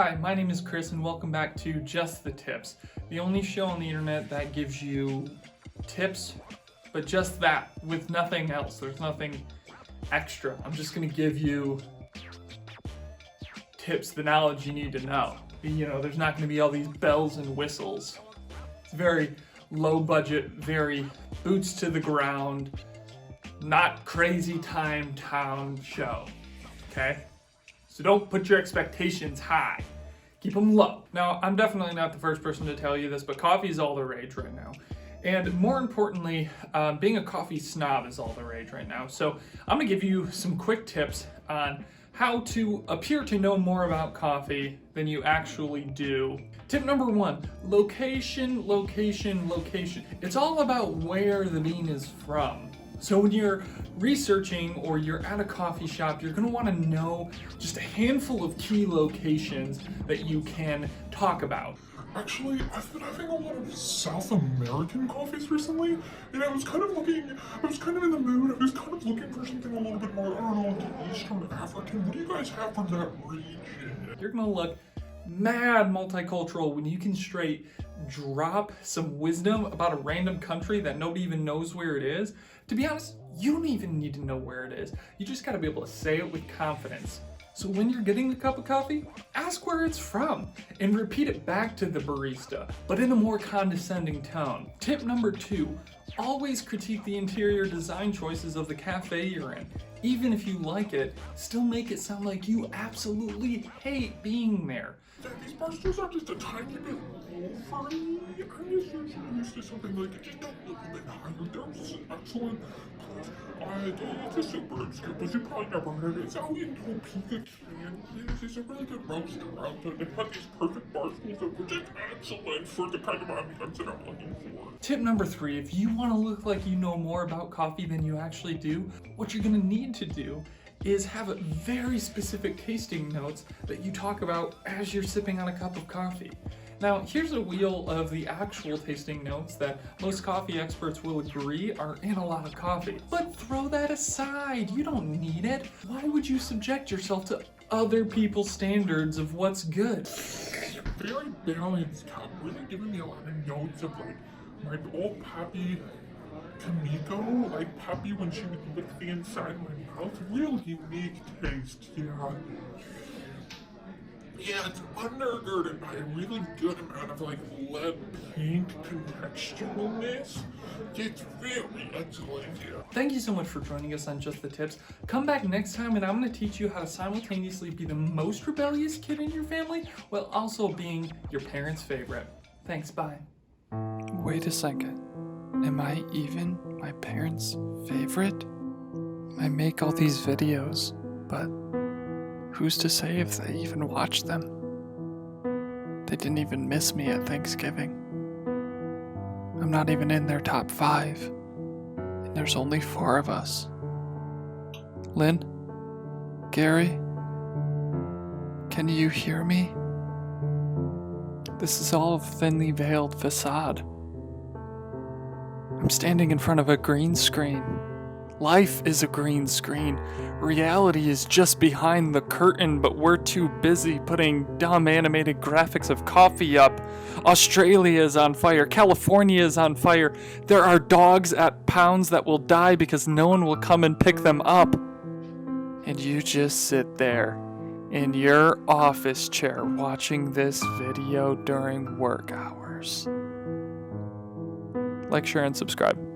Hi, my name is Chris and welcome back to Just the Tips, the only show on the internet that gives you tips, but just that, with nothing else. There's nothing extra. I'm just gonna give you tips, the knowledge you need to know. You know, there's not gonna be all these bells and whistles. It's very low budget, very boots to the ground, not crazy time town show, okay? So don't put your expectations high. Keep them low. Now, I'm definitely not the first person to tell you this, but coffee is all the rage right now. And more importantly, being a coffee snob is all the rage right now. So I'm gonna give you some quick tips on how to appear to know more about coffee than you actually do. Tip number one, location, location, location. It's all about where the bean is from. So when you're researching or you're at a coffee shop, you're gonna wanna know just a handful of key locations that you can talk about. Actually, I've been having a lot of South American coffees recently, and I was kind of in the mood, I was kind of looking for something a little bit more, I don't know, like Eastern African. What do you guys have from that region? You're gonna look mad multicultural when you can straight drop some wisdom about a random country that nobody even knows where it is. To be honest, you don't even need to know where it is. You just gotta be able to say it with confidence. So when you're getting a cup of coffee, ask where it's from and repeat it back to the barista, but in a more condescending tone. Tip number two, always critique the interior design choices of the cafe you're in. Even if you like it, still make it sound like you absolutely hate being there. These baristas are just a tiny bit over me. I'm just usually used to something like, just don't look a bit higher. There's an excellent it's a super obscure, but you probably never heard it. It's out in Topeka, Kansas. It's a really good roaster out there. They have these perfect bar stools that were just excellent for the kind of ambiance that I'm looking for. Tip number three, if you want to look like you know more about coffee than you actually do, what you're gonna need to do is have very specific tasting notes that you talk about as you're sipping on a cup of coffee. Now, here's a wheel of the actual tasting notes that most coffee experts will agree are in a lot of coffee. But throw that aside, you don't need it. Why would you subject yourself to other people's standards of what's good? Very balanced cup, really giving me a lot of notes of like my old Pappy Kamiko, like Pappy when she would lick the inside of my mouth. Real unique taste, yeah. Yeah, it's undergirded by a really good amount of like lead paint contextualness. It's very excellent, yeah. Thank you so much for joining us on Just the Tips. Come back next time and I'm going to teach you how to simultaneously be the most rebellious kid in your family while also being your parents' favorite. Thanks, bye. Wait a second. Am I even my parents' favorite? I make all these videos, but who's to say if they even watch them? They didn't even miss me at Thanksgiving. I'm not even in their top 5, and there's only 4 of us. Lynn? Gary? Can you hear me? This is all a thinly veiled facade. I'm standing in front of a green screen. Life is a green screen. Reality is just behind the curtain, but we're too busy putting dumb animated graphics of coffee up. Australia is on fire. California is on fire. There are dogs at Pounds that will die because no one will come and pick them up. And you just sit there in your office chair watching this video during work hours. Like, share, and subscribe.